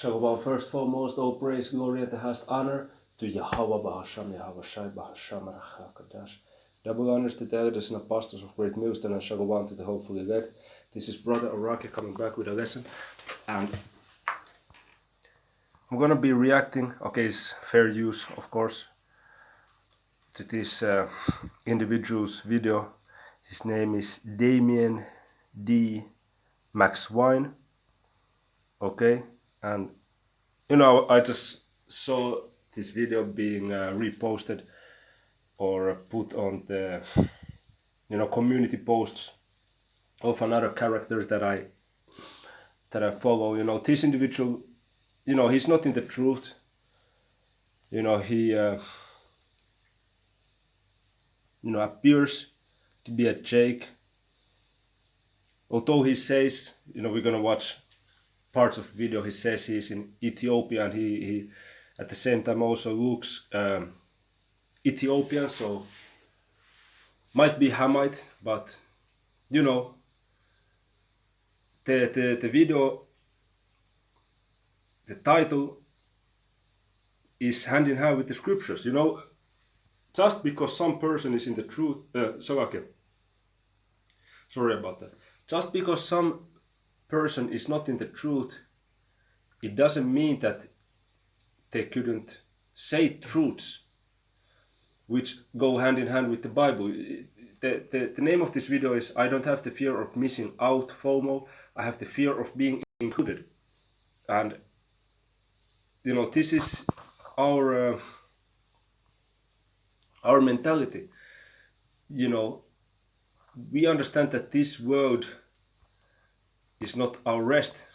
Shalom, first foremost, all praise, glory, and the highest honor to Yahweh Bahasham, Yahweh Shai Bahasham, HaKadosh. Double honors to the elders and apostles of Great Millstone, and Shalom to the hopefully elect. This is Brother Araki coming back with a lesson, and I'm gonna be reacting, okay, it's fair use, of course, to this individual's video. His name is Damien D. Max Wine, okay, and you know, I just saw this video being reposted or put on the, you know, community posts of another character that I follow. You know, this individual, you know, he's not in the truth. You know, he, you know, appears to be a Jake. Although he says, you know, we're gonna watch parts of the video. He says he's in Ethiopia, and he at the same time also looks Ethiopian, so might be Hamite, but you know, the video, the title is hand in hand with the scriptures. You know, just because some person is in the truth, sorry about that. Just because some person is not in the truth, it doesn't mean that they couldn't say truths which go hand in hand with the Bible. The name of this video is I don't have the fear of missing out, FOMO. I have the fear of being included. And you know, this is our mentality. You know, we understand that this world is not our rest.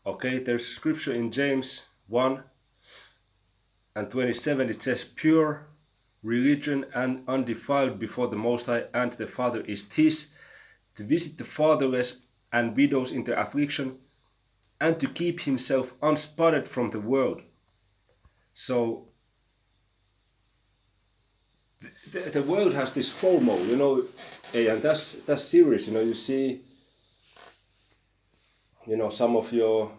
Okay, there's scripture in James 1:27. It says, pure religion and undefiled before the Most High and the Father is this, to visit the fatherless and widows in their affliction, and to keep himself unspotted from the world. So the world has this FOMO, you know, and that's serious. You know, you see, you know, some of your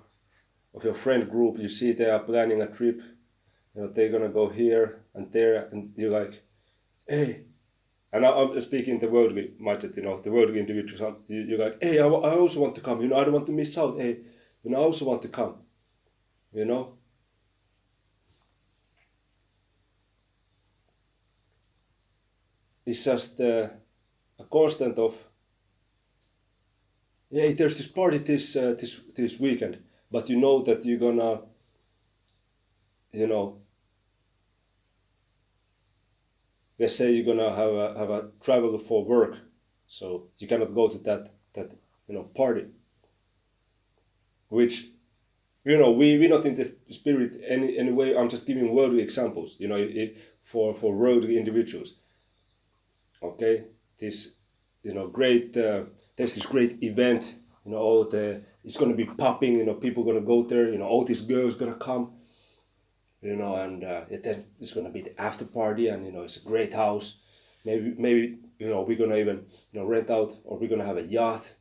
friend group, you see they are planning a trip. You know, they're gonna go here and there, and you're like, hey, and I'm speaking the worldly mindset, you know, the worldly individuals. You're like, hey, I also want to come. You know, I don't want to miss out. Hey, you know, I also want to come. You know. It's just a constant of, hey, there's this party this weekend, but you know that you're gonna, you know, let's say you're gonna have a travel for work, so you cannot go to that you know, party. Which, you know, we're not in the spirit any way. I'm just giving worldly examples, you know, for worldly individuals. Okay, this, you know, great. There's this great event. You know, it's gonna be popping. You know, people gonna go there. You know, all these girls gonna come. You know, and then it's gonna be the after party, and you know, it's a great house. Maybe you know, we're gonna even, you know, rent out, or we're gonna have a yacht.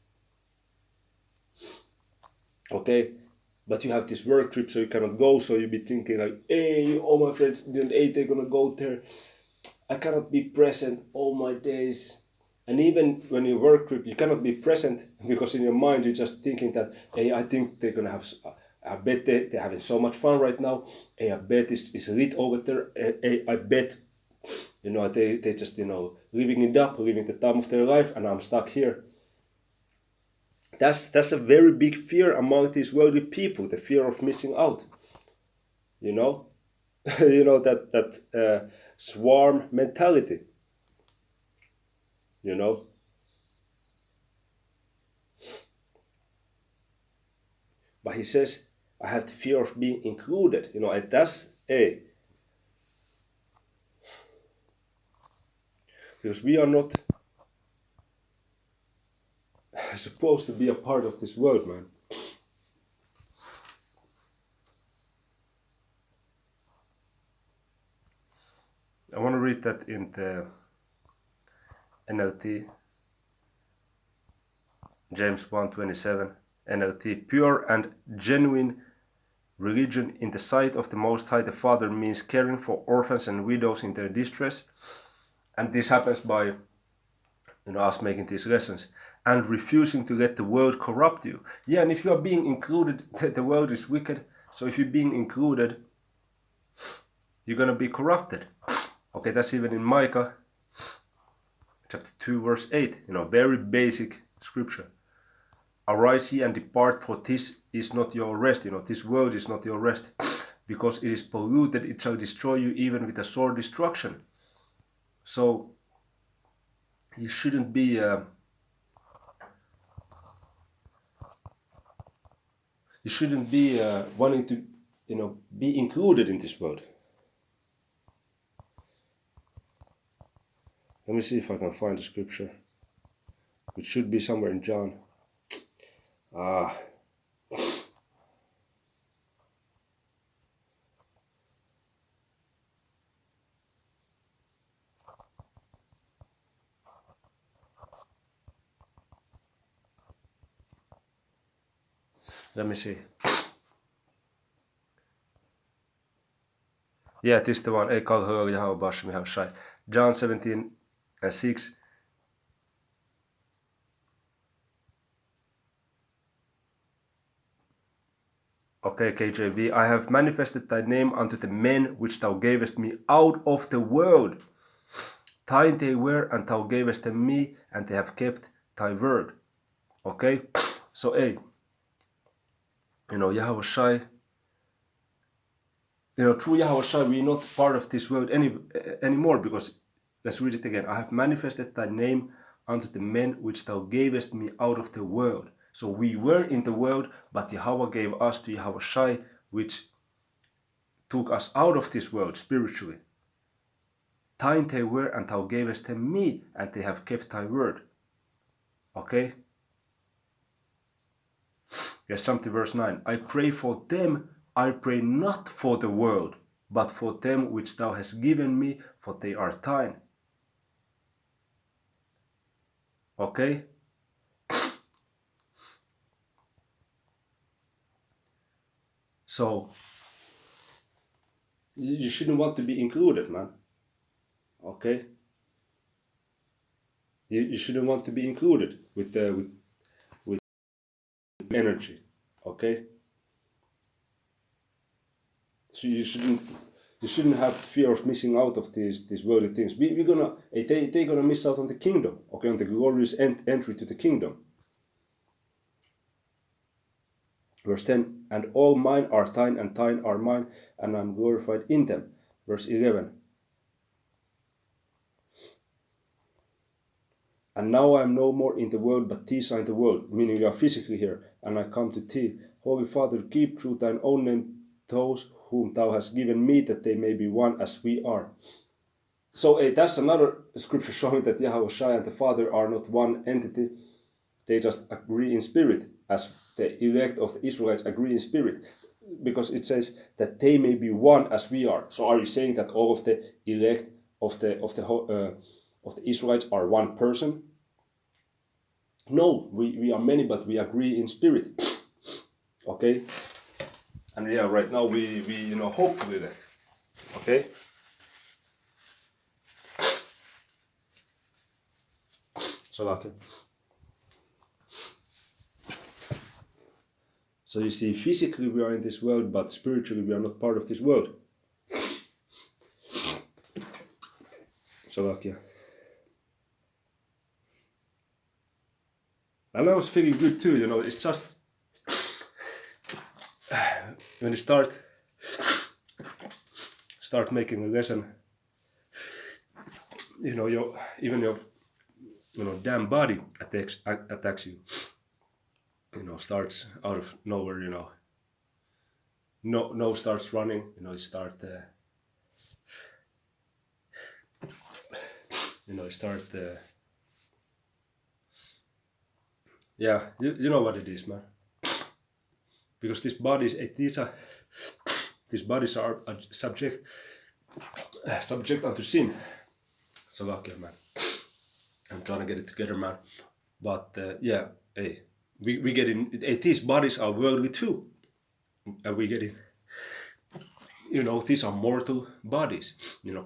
Okay, but you have this work trip, so you cannot go. So you be thinking like, hey, all my friends, they're gonna go there. I cannot be present all my days. And even when you work trip, you cannot be present because in your mind you're just thinking that, hey, I think they're gonna have, I bet they're having so much fun right now. Hey, I bet it's lit over there. Hey, I bet, you know, they just, you know, living it up, living the time of their life, and I'm stuck here. That's a very big fear among these worldly people, the fear of missing out. You know, you know, that swarm mentality. You know, but he says, I have the fear of being included. You know, and that's because we are not supposed to be a part of this world, man. I want to read that in the NLT, James 1:27. NLT, pure and genuine religion in the sight of the Most High the Father means caring for orphans and widows in their distress. And this happens by us making these lessons and refusing to let the world corrupt you. Yeah, and if you are being included, the world is wicked. So if you're being included, you're going to be corrupted. Okay, that's even in Micah chapter 2 verse 8, very basic scripture. Arise ye and depart, for this is not your rest. This world is not your rest, because it is polluted, it shall destroy you even with a sore destruction. So you shouldn't be wanting to be included in this world. Let me see if I can find the scripture, which should be somewhere in John. Let me see. Yeah, this is the one. John 17:6. Okay, KJV. I have manifested thy name unto the men which thou gavest me out of the world. Thine they were, and thou gavest them me, and they have kept thy word. Okay? So, Yahweh Shai, through Yahweh Shai, we're not part of this world anymore, because, let's read it again. I have manifested thy name unto the men which thou gavest me out of the world. So we were in the world, but Yahweh gave us to Yahweh Shai, which took us out of this world spiritually. Thine they were, and thou gavest them me, and they have kept thy word. Okay? Let's jump to verse 9. I pray for them, I pray not for the world, but for them which thou hast given me, for they are thine. Okay? So, you shouldn't want to be included, man. Okay? You shouldn't want to be included with energy. Okay? So you shouldn't have fear of missing out of these worldly things. They're gonna miss out on the kingdom, okay, on the glorious entry to the kingdom. Verse 10, and all mine are thine, and thine are mine, and I'm glorified in them. Verse 11, and now I am no more in the world, but these are in the world, meaning we are physically here, and I come to thee. Holy Father, keep through thine own name those whom thou hast given me, that they may be one as we are. So that's another scripture showing that Yahweh Shai and the Father are not one entity. They just agree in spirit, as the elect of the Israelites agree in spirit, because it says that they may be one as we are. So are you saying that all of the elect of the Israelites are one person? No, we are many, but we agree in spirit. Okay, and yeah, right now we hopefully that. Okay. So okay. So you see, physically we are in this world, but spiritually we are not part of this world. So okay. And I was feeling good too, it's just when you start making a lesson, your damn body attacks you. Starts out of nowhere, no starts running, you start yeah, you know what it is, man, because these bodies are subject unto sin. So okay, man, I'm trying to get it together, man, but yeah, hey, we getting these bodies are worldly too, and we getting, these are mortal bodies,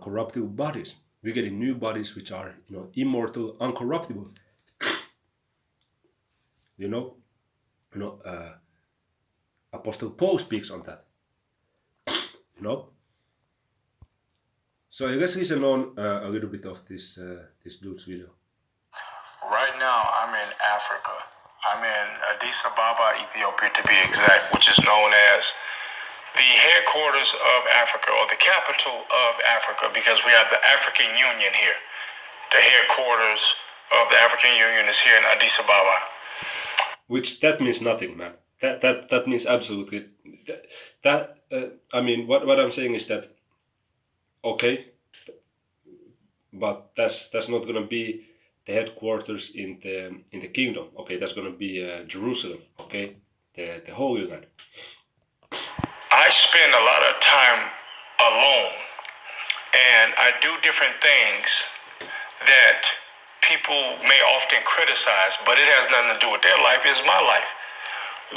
corruptible bodies. We're getting new bodies which are, immortal, uncorruptible. You know, Apostle Paul speaks on that. So let's listen on a little bit of this dude's video. Right now, I'm in Africa. I'm in Addis Ababa, Ethiopia, to be exact, which is known as the headquarters of Africa, or the capital of Africa, because we have the African Union here. The headquarters of the African Union is here in Addis Ababa. Which that means nothing, man. That means absolutely I mean, what I'm saying is that, okay, but that's not gonna be the headquarters in the kingdom. Okay, that's gonna be Jerusalem. Okay, the Holy Land. I spend a lot of time alone, and I do different things that people may often criticize, but it has nothing to do with their life. It's my life.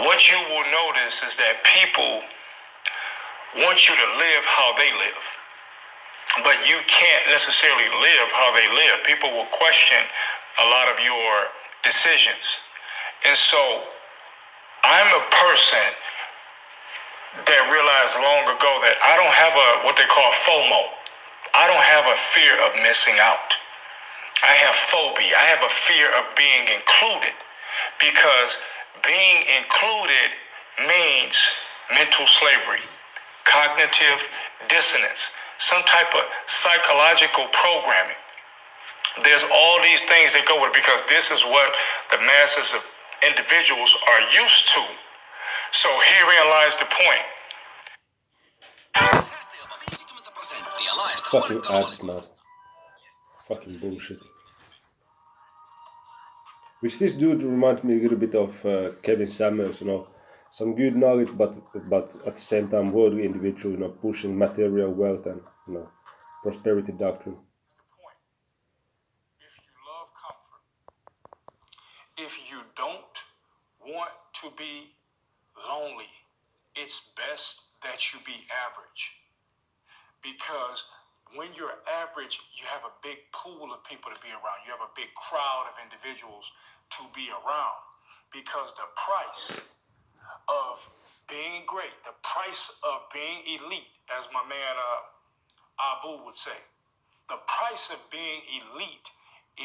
What you will notice is that people want you to live how they live, but you can't necessarily live how they live. People will question a lot of your decisions. And so I'm a person that realized long ago that I don't have what they call FOMO. I don't have a fear of missing out. I have phobia. I have a fear of being included, because being included means mental slavery, cognitive dissonance, some type of psychological programming. There's all these things that go with it, because this is what the masses of individuals are used to. So herein lies the point. Fucking ads, man. Fucking bullshit. Which this dude reminds me a little bit of Kevin Samuels, some good knowledge, but at the same time worldly individual, pushing material wealth and prosperity doctrine. If you love comfort, if you don't want to be lonely, it's best that you be average. Because when you're average, you have a big pool of people to be around. You have a big crowd of individuals to be around. Because the price of being great, the price of being elite, as my man Abu would say, the price of being elite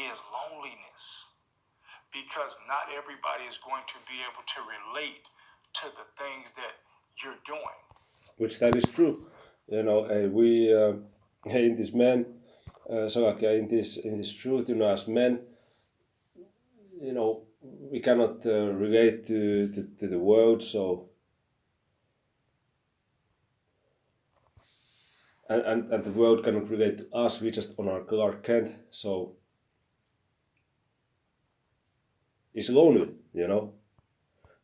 is loneliness. Because not everybody is going to be able to relate to the things that you're doing. Which that is true. We in this man, in this truth, as men, we cannot relate to the world, so and the world cannot relate to us. We just on our Clark Kent, so it's lonely,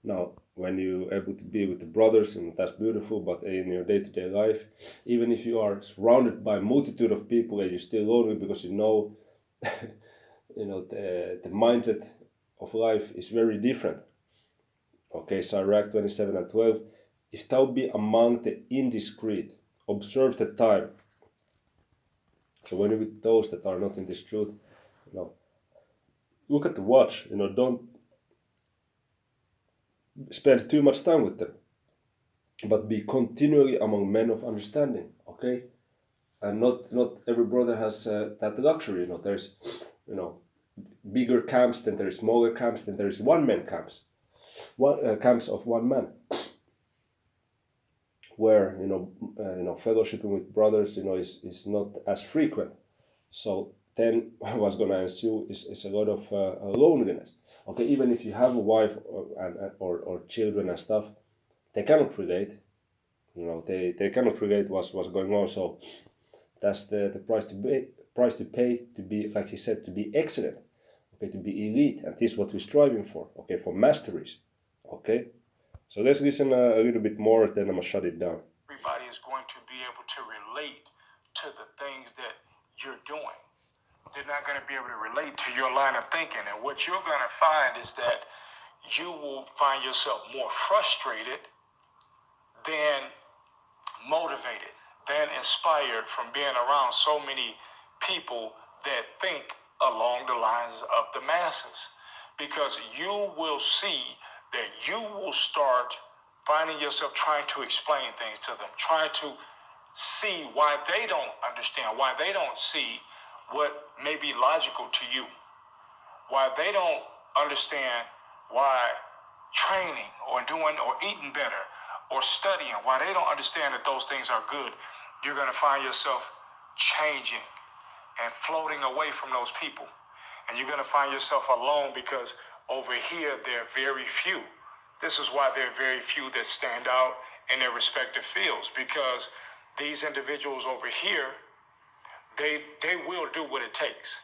Now, when you're able to be with the brothers, and that's beautiful, but in your day-to-day life, even if you are surrounded by a multitude of people, you're still lonely, because the mindset of life is very different. Okay, Sirach 27:12, if thou be among the indiscreet, observe the time. So when you're with those that are not in this truth, look at the watch, don't spend too much time with them, but be continually among men of understanding. Okay, and not every brother has that luxury. There's bigger camps, then there's smaller camps, then there's one-man camps, camps of one man, where fellowshipping with brothers is not as frequent. So then what's going to ensue is a lot of loneliness. Okay, even if you have a wife or children and stuff, they cannot relate. They cannot relate what's going on. So that's the price to pay to be, like he said, to be excellent. Okay, to be elite, and this is what we're striving for. Okay, for masteries. Okay, so let's listen a little bit more, then I'm gonna shut it down. Everybody is going to be able to relate to the things that you're doing. They're not going to be able to relate to your line of thinking. And what you're going to find is that you will find yourself more frustrated than motivated, than inspired from being around so many people that think along the lines of the masses. Because you will see that you will start finding yourself trying to explain things to them, trying to see why they don't understand, why they don't see what may be logical to you, why they don't understand why training or doing or eating better or studying, why they don't understand that those things are good. You're going to find yourself changing and floating away from those people. And you're going to find yourself alone because over here, there are very few. This is why there are very few that stand out in their respective fields, because these individuals over here, they will do what it takes.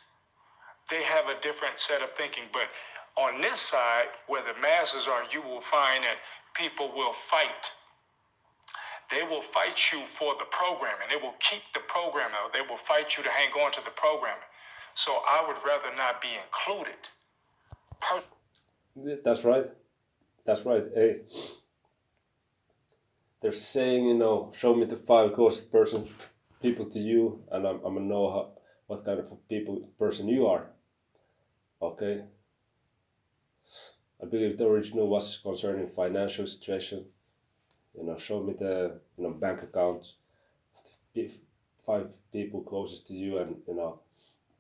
They have a different set of thinking. But on this side, where the masses are, you will find that people will fight. They will fight you for the programming. They will keep the programming. They will fight you to hang on to the programming. So I would rather not be included. That's right. That's right. Hey, they're saying, you know, show me the 5 closest people to you, and I'm gonna know what kind of a person you are. Okay. I believe the original was concerning financial situation. You know, show me the bank accounts, 5 people closest to you, and you know,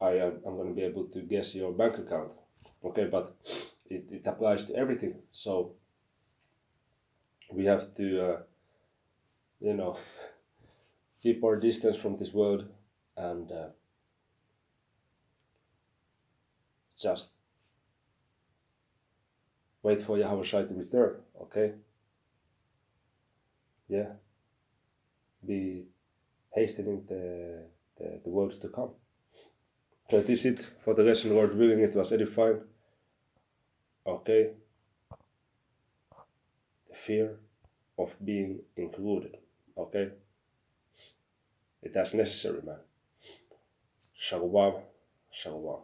I'm gonna be able to guess your bank account. Okay, but it applies to everything. So we have to, you know, keep our distance from this world and just wait for Yahweh Shai to return. Okay. Yeah. Be hastening the world to come. So this is it for the lesson, Lord willing. It was edifying. Okay. The fear of being included. Okay. It is necessary, man. Shalom. Shalom.